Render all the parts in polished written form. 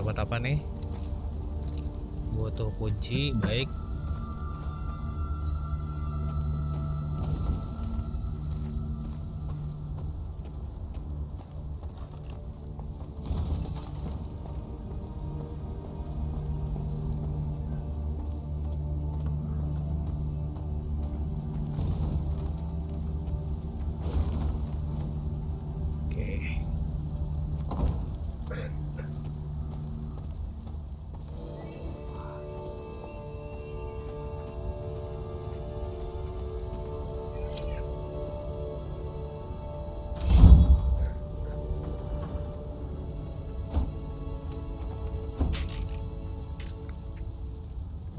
Dapat apa nih? Butuh kunci, baik.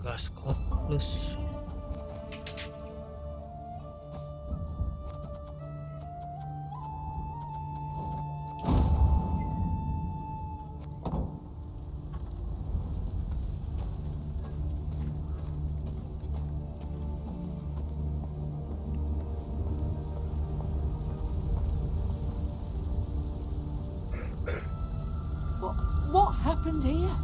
Gaskop plus. What happened here?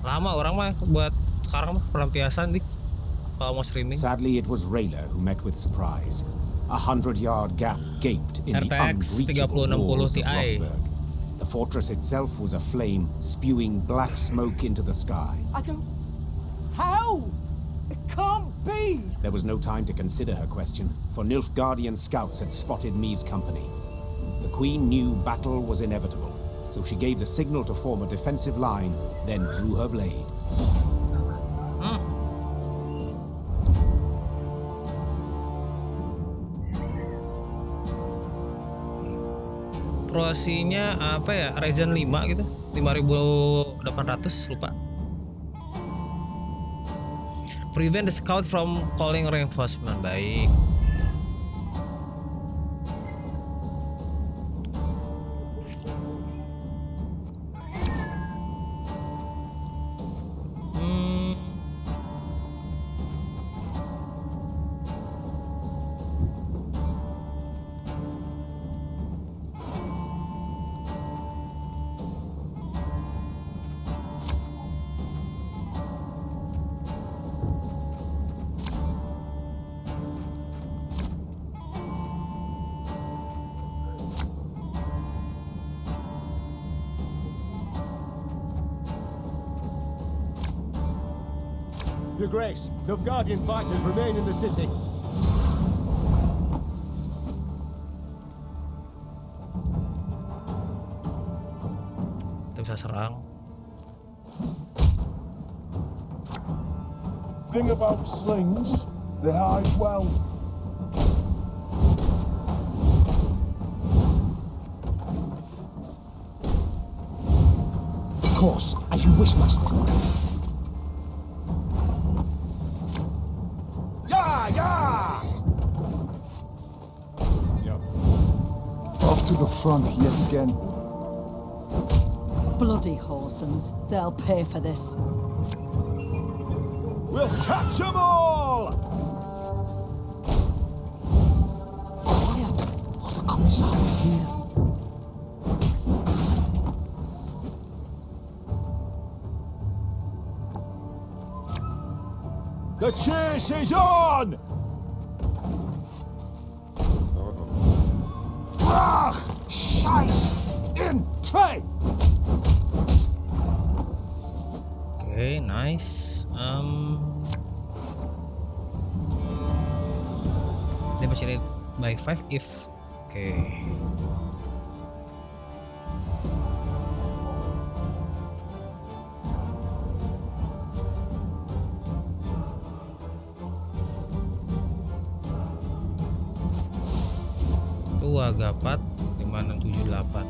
Lama orang mah buat sekarang mah pelampiasan dik kalau mau streaming. Sadly, it was Rayla who met with surprise. 100-yard gap gaped in the RTX unbreachable walls of 3060 Ti. Rosberg. The fortress itself was aflame, spewing black smoke into the sky. I don't... How? It can't be! There was no time to consider her question, for Nilfgaardian scouts had spotted Meve's company. The Queen knew battle was inevitable, so she gave the signal to form a defensive line, then drew her blade. Prosesinya apa ya? Region 5 gitu. 5800 lupa. Prevent the scout from calling reinforcement. Baik. Your Grace, Nilfgaardian fighters remain in the city. Kita bisa serang. Thing about slings, they hide well. Of course, as you wish, Master. Off to the front yet again. Bloody Horsens. They'll pay for this. We'll catch them all! Quiet, or the commissar will hear. The chase is on! Ach, Scheiß! In tray! Okay, nice. Dia masih need by 5 if. Okay. Gapat 5678.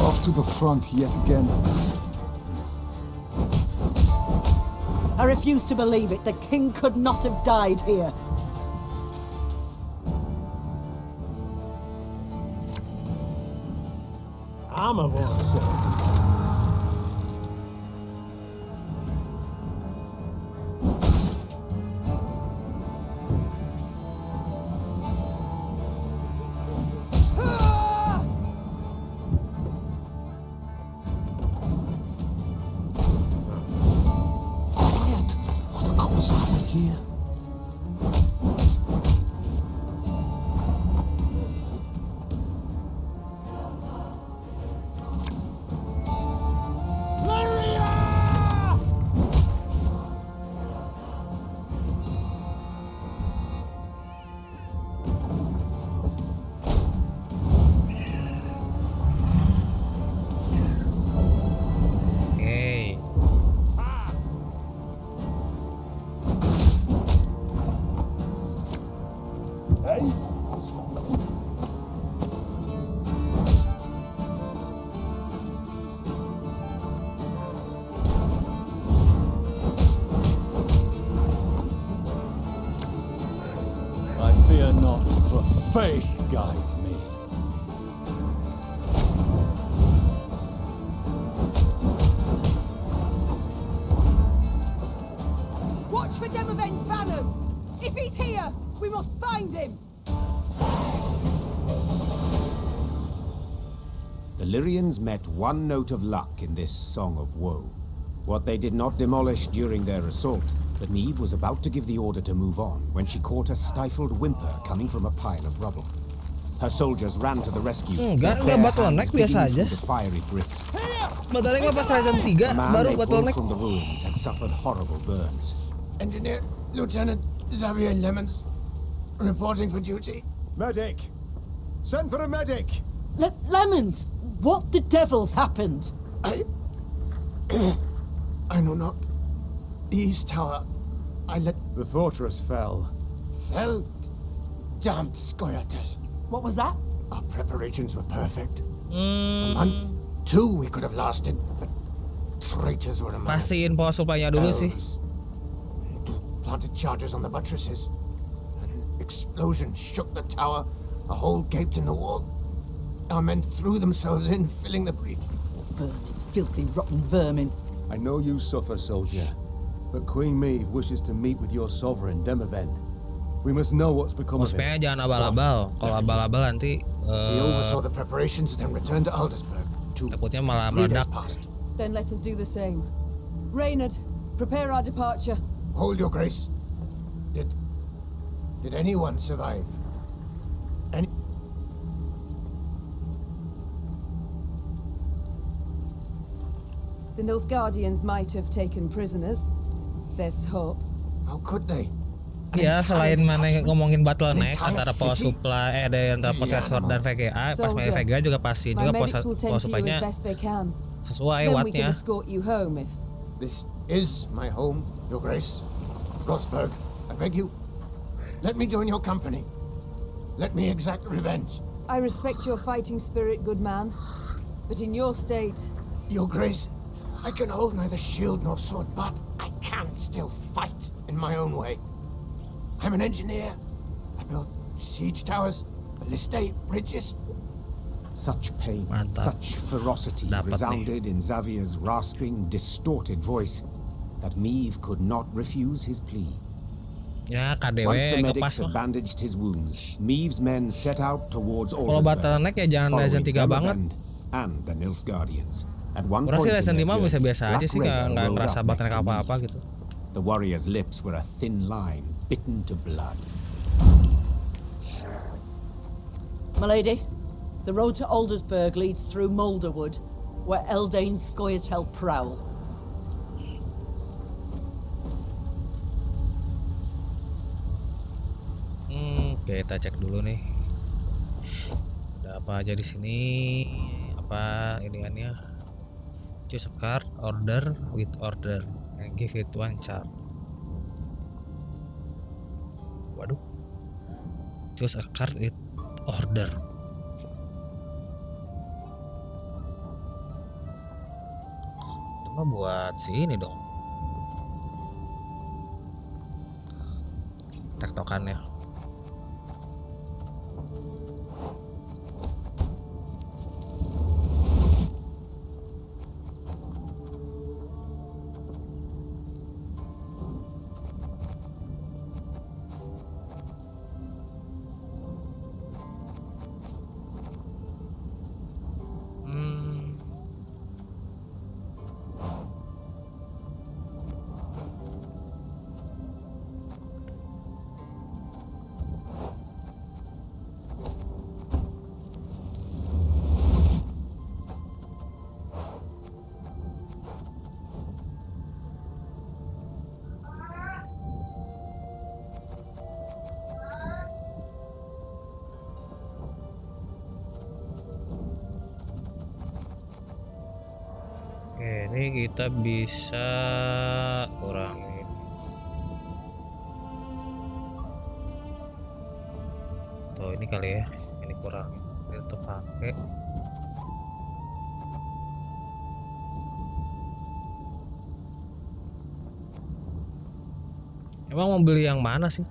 Off to the front yet again. I refuse to believe it. The king could not have died here. I'm a one, sir. someone here? Oke. I fear not, for faith guides me. Watch for Demoven's banners! If he's here, we must find him! The Lyrians met one note of luck in this song of woe. What they did not demolish during their assault, but Meve was about to give the order to move on when she caught a stifled whimper coming from a pile of rubble. Her soldiers ran to the rescue. Enggak their bottleneck, hands digging biasa aja. through the fiery bricks. Bottleneck mah pas Ryzen 3 The man baru they pulled bottleneck. from the ruins had suffered horrible burns. Engineer Lieutenant Xavier Lemons, reporting for duty. Medic! Send for a medic! Lemons! What the devil's happened? I know not. East Tower. I let The fortress fell. fell. Damned Scoia'tael. What was that? Our preparations were perfect. A Hmm, month, two we could have lasted, but traitors were among us. pastiin power supply-nya dulu sih. Elves planted charges on the buttresses. An explosion shook the tower. A hole gaped in the wall. Our men threw themselves in, filling the breach. Vermin, filthy, rotten vermin. I know you suffer, soldier, but Queen Meve wishes to meet with your sovereign, Demoven. We must know what's become of him. Supaya jangan abal-abal. Kalau abal-abal nanti He oversaw the preparations, then returned to Aldersburg. takutnya malah 3 days meledak. passed. Then let us do the same. Reynard, prepare our departure. Hold your grace. Did anyone survive? Any? The Nilfgaardians might have taken prisoners. There's hope. How could they? An Ya, entire selain mana detachment, ngomongin an bottleneck entire antara power city? supply ada antara processor dan VGA, pas main Soldier. VGA juga pasti My juga medics will tend power to you supply-nya as best they can. sesuai Then we can wattnya. escort you home if... This is my home, your grace. Rosberg, I beg you. Let me join your company. Let me exact revenge. I respect your fighting spirit, good man. But in your state, Your grace, I can hold neither shield nor sword, but I can still fight in my own way. I'm an engineer. I built siege towers, ballistae, bridges. Such pain, Mantap. such ferocity Dapat nih. resounded in Xavier's rasping, distorted voice that Meve could not refuse his plea. Ya KDW Once the ngepas medics had lah. bandaged his wounds, Meve's men set out towards Kalau Aldersburg, bottleneck ya jangan Ryzen 3 banget. and the Nilfgaardians. At one Orang sih point in Ryzen their 5 bisa journey, biasa aja Black sih, Raider nggak rode ngerasa up next bottleneck to apa-apa Meve. gitu. The warrior's lips were a thin line, bitten to blood. milady, the road to Aldersburg leads through Moulderwood, where Eldane's Scoia'tael prowl. Oke, kita cek dulu nih. Ada apa aja di sini? Apa iniannya? Choose a card, order with order, and give it one chart. Waduh. Choose a card with order. Itu mah buat si ini dong. Tektokannya. ini kita bisa kurangin. Tuh ini kali ya, ini kurang. Kita pakai. Emang mau beli yang mana sih?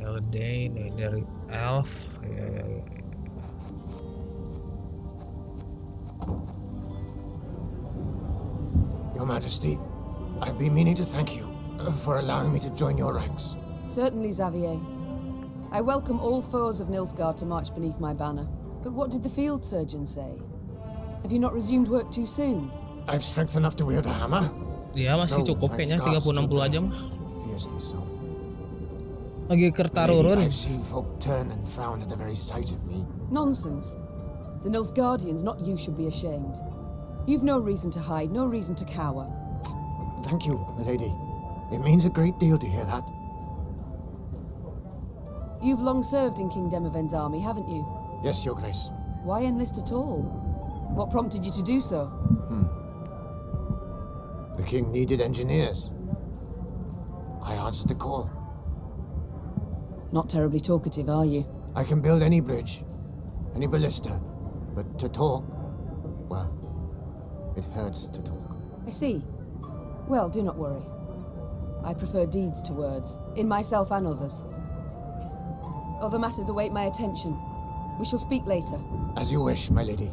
Eldane dari elf. Ya. Your Majesty, I've been meaning to thank you for allowing me to join your ranks. Certainly, Xavier. I welcome all foes of Nilfgaard to march beneath my banner. But what did the field surgeon say? Have you not resumed work too soon? I've strength enough to wield a hammer. Ya masih cukup kayaknya 30-60 aja mah. Fiercely so. Lagi Lady, kertarurun. I've seen folk turn and frown at the very sight of me. Nonsense. The Nilfgaardians, not you, should be ashamed. You've no reason to hide, no reason to cower. Thank you, milady. It means a great deal to hear that. You've long served in King Demoven's army, haven't you? Yes, Your Grace. Why enlist at all? What prompted you to do so? The king needed engineers. I answered the call. Not terribly talkative, are you? I can build any bridge, any ballista, but to talk, well, it hurts to talk. I see. Well, do not worry. I prefer deeds to words, in myself and others. Other matters await my attention. We shall speak later. As you wish, my lady.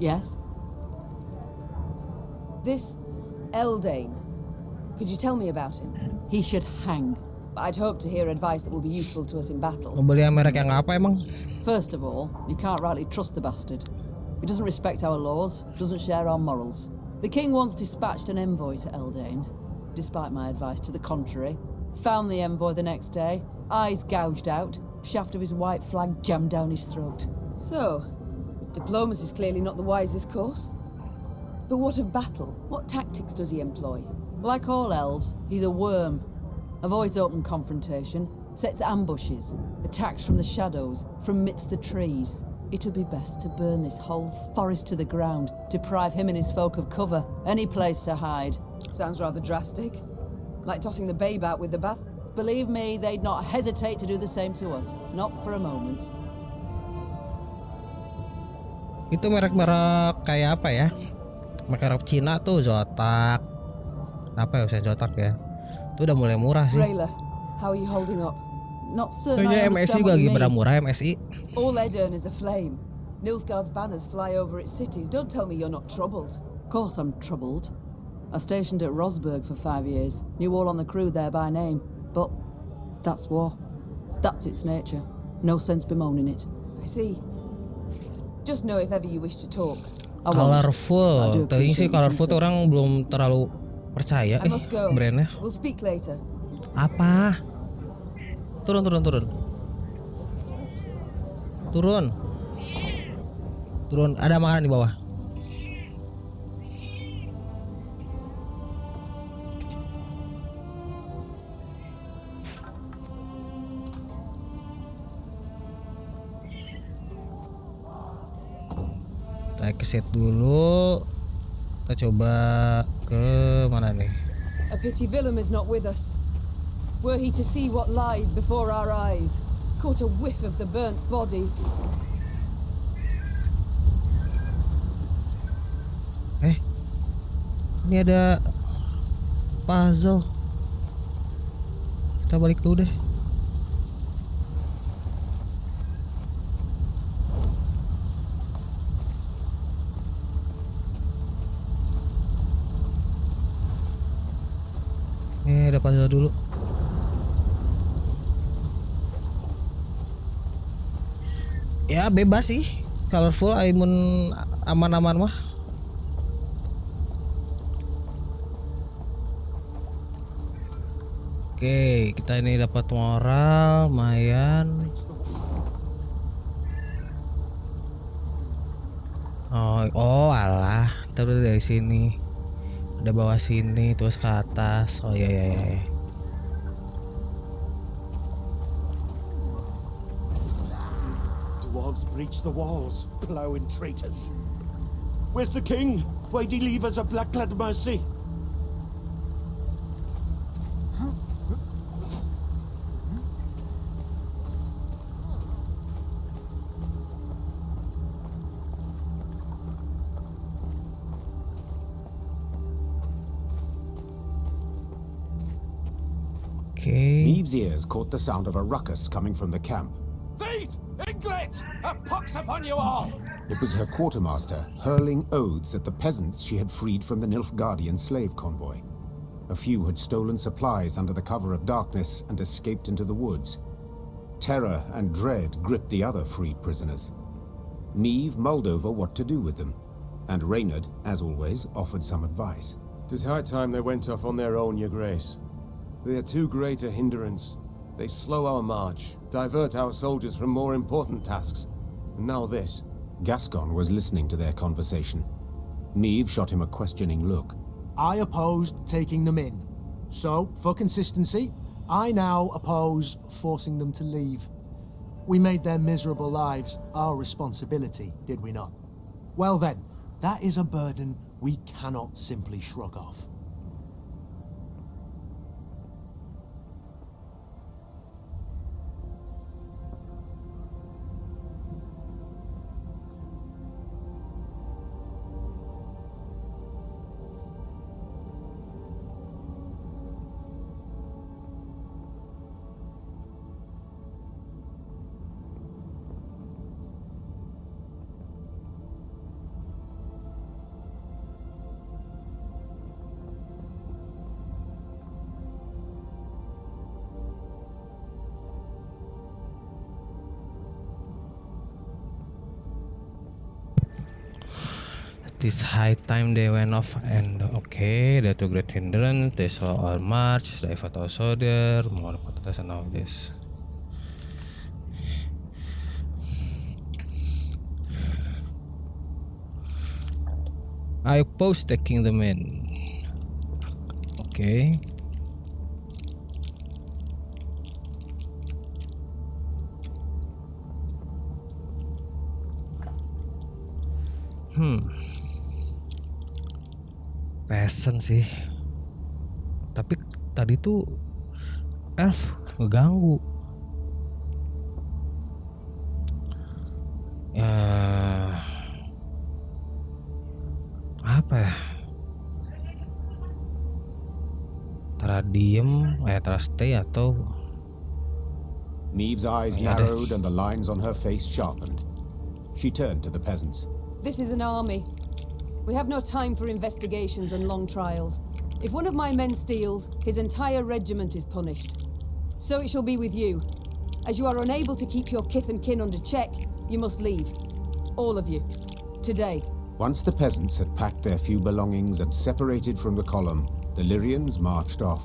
Yes? This Eldane, could you tell me about him? He should hang. I'd hope to hear advice that will be useful to us in battle. Mau beli yang merek yang apa emang? First of all, you can't rightly trust the bastard. He doesn't respect our laws, doesn't share our morals. The king once dispatched an envoy to Eldane, despite my advice to the contrary. Found the envoy the next day, eyes gouged out, shaft of his white flag jammed down his throat. So, diplomacy is clearly not the wisest course. But what of battle? What tactics does he employ? Like all elves, he's a worm. Avoids open confrontation, sets ambushes, attacks from the shadows, from midst the trees. It'll be best to burn this whole forest to the ground, deprive him and his folk of cover, any place to hide. Sounds rather drastic. Like tossing the babe out with the bath. Believe me, they'd not hesitate to do the same to us. Not for a moment. Itu merek-merek kayak apa ya? Merek Cina tuh Zotac. Apa ya usah Zotac ya? Itu udah mulai murah sih. Rayla, how are you holding up? Not certain I Kayaknya MSI understand juga what lagi you pada mean. murah MSI. All Edirne is aflame. Nilfgaard's banners fly over its cities. Don't tell me you're not troubled. Of course I'm troubled. I stationed at Rosberg for 5 years. Knew all on the crew there by name. But that's war. That's its nature. No sense bemoaning it. I see. Just know if ever you wish to talk. I won't. I Colorful. do Tadi sih appreciate your colorful tuh concern. orang belum terlalu percaya I must go. brandnya. We'll speak later. Apa? Turun. Turun, ada makanan di bawah. Kita keset dulu. Kita coba ke mana nih? A pity Willem is not with us. Were he to see what lies before our eyes, caught a whiff of the burnt bodies. Ini ada puzzle. Kita balik dulu deh. Ini ada puzzle dulu. Ya bebas sih, colorful, aimun aman-aman mah. Oke, kita ini dapat moral, lumayan. Oh, alah, terus dari sini. Ada bawah sini, terus ke atas. Oh ya. Dwarves breach the walls, plowing traitors. Where's the king? Why'd he leave us a black-clad mercy? Meve's ears caught the sound of a ruckus coming from the camp. Thieves! Inglets! A pox upon you all! It was her quartermaster hurling oaths at the peasants she had freed from the Nilfgaardian slave convoy. A few had stolen supplies under the cover of darkness and escaped into the woods. Terror and dread gripped the other freed prisoners. Meve mulled over what to do with them, and Reynard, as always, offered some advice. 'Tis high time they went off on their own, your grace. They are too great a hindrance. They slow our march, divert our soldiers from more important tasks. And now this. Gascon was listening to their conversation. Meve shot him a questioning look. I opposed taking them in. So, for consistency, I now oppose forcing them to leave. We made their miserable lives our responsibility, did we not? Well then, that is a burden we cannot simply shrug off. This high time they went off and okay, they're too great hindrance. They saw all march, they fought our soldier, more important and all this. I oppose taking them in. Okay. Peasant sih. Tapi tadi tuh elf ngeganggu. Apa ya? Antara diem, antara stay atau Meve's eyes narrowed and the lines on her face sharpened. She turned to the peasants. This is an army. We have no time for investigations and long trials. If one of my men steals, his entire regiment is punished. So it shall be with you. As you are unable to keep your kith and kin under check, you must leave. All of you. Today. Once the peasants had packed their few belongings and separated from the column, the Lyrians marched off.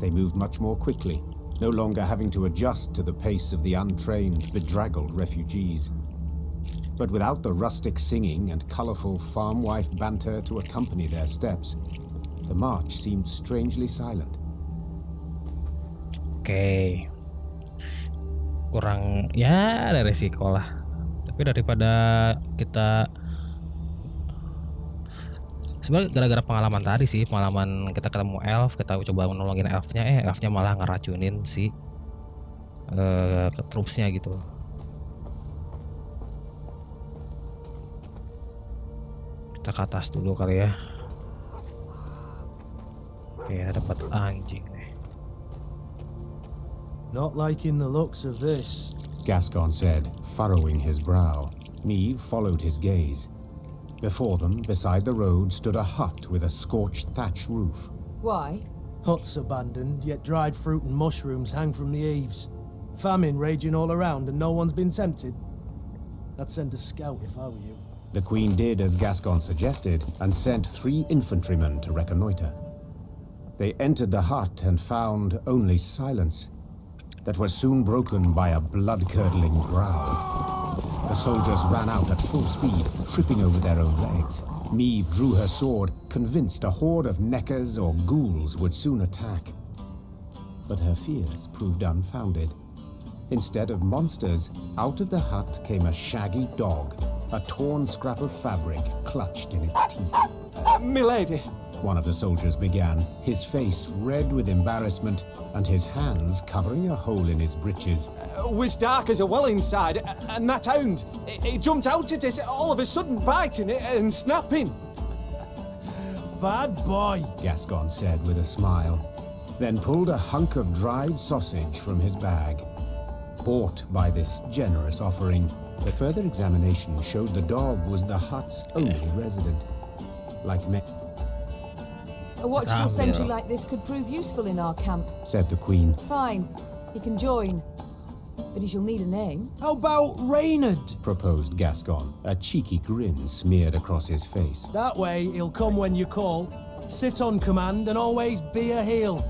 They moved much more quickly, no longer having to adjust to the pace of the untrained, bedraggled refugees. But without the rustic singing and colourful farm wife banter to accompany their steps, the march seemed strangely silent. Oke. Kurang ya ada resiko lah. Tapi daripada kita sebenarnya gara-gara pengalaman tadi sih, pengalaman kita ketemu elf, kita coba menolongin elfnya, elfnya malah ngeracunin si troops-nya gitu. Kita ke atas dulu kali ya. Oke, dapat anjing nih. Not liking the looks of this. Gascon said, furrowing his brow. Meve followed his gaze. Before them, beside the road, stood a hut with a scorched thatch roof. Why? Huts abandoned, yet dried fruit and mushrooms hang from the eaves. Famine raging all around and no one's been tempted. I'd send a scout if I were you. The Queen did as Gascon suggested and sent 3 infantrymen to reconnoiter. They entered the hut and found only silence that was soon broken by a blood-curdling growl. The soldiers ran out at full speed, tripping over their own legs. Meve drew her sword, convinced a horde of Knickers or ghouls would soon attack. But her fears proved unfounded. Instead of monsters, out of the hut came a shaggy dog, a torn scrap of fabric clutched in its teeth. Milady! One of the soldiers began, his face red with embarrassment and his hands covering a hole in his breeches. Was dark as a well inside, and that hound, it jumped out at us all of a sudden, biting it and snapping. Bad boy, Gascon said with a smile, then pulled a hunk of dried sausage from his bag. Bought by this generous offering, the further examination showed the dog was the hut's only resident. Like me, A watchful sentry like this could prove useful in our camp. said the Queen. Fine, he can join. But he shall need a name. how about Reynard? Proposed Gascon, a cheeky grin smeared across his face. That way he'll come when you call, sit on command, and always be a heel.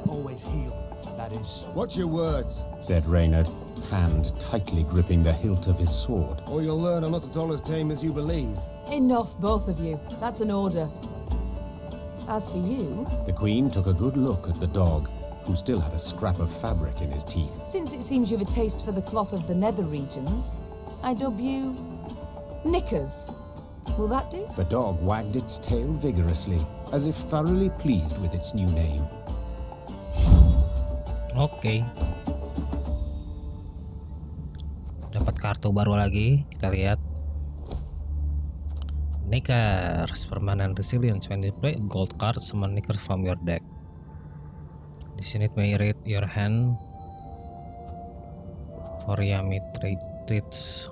Always heel, that is. Watch your words, Said Reynard, hand tightly gripping the hilt of his sword. or you'll learn I'm not at all as tame as you believe. Enough, both of you. That's an order. As for you, The Queen took a good look at the dog, who still had a scrap of fabric in his teeth. since it seems you've a taste for the cloth of the nether regions, I dub you Knickers. Will that do? The dog wagged its tail vigorously, as if thoroughly pleased with its new name. Oke. Dapat kartu baru lagi, kita lihat. Knickers, permanent resilience when you play gold card, summon Knickers from your deck. This unit may raid your hand for yummy traits.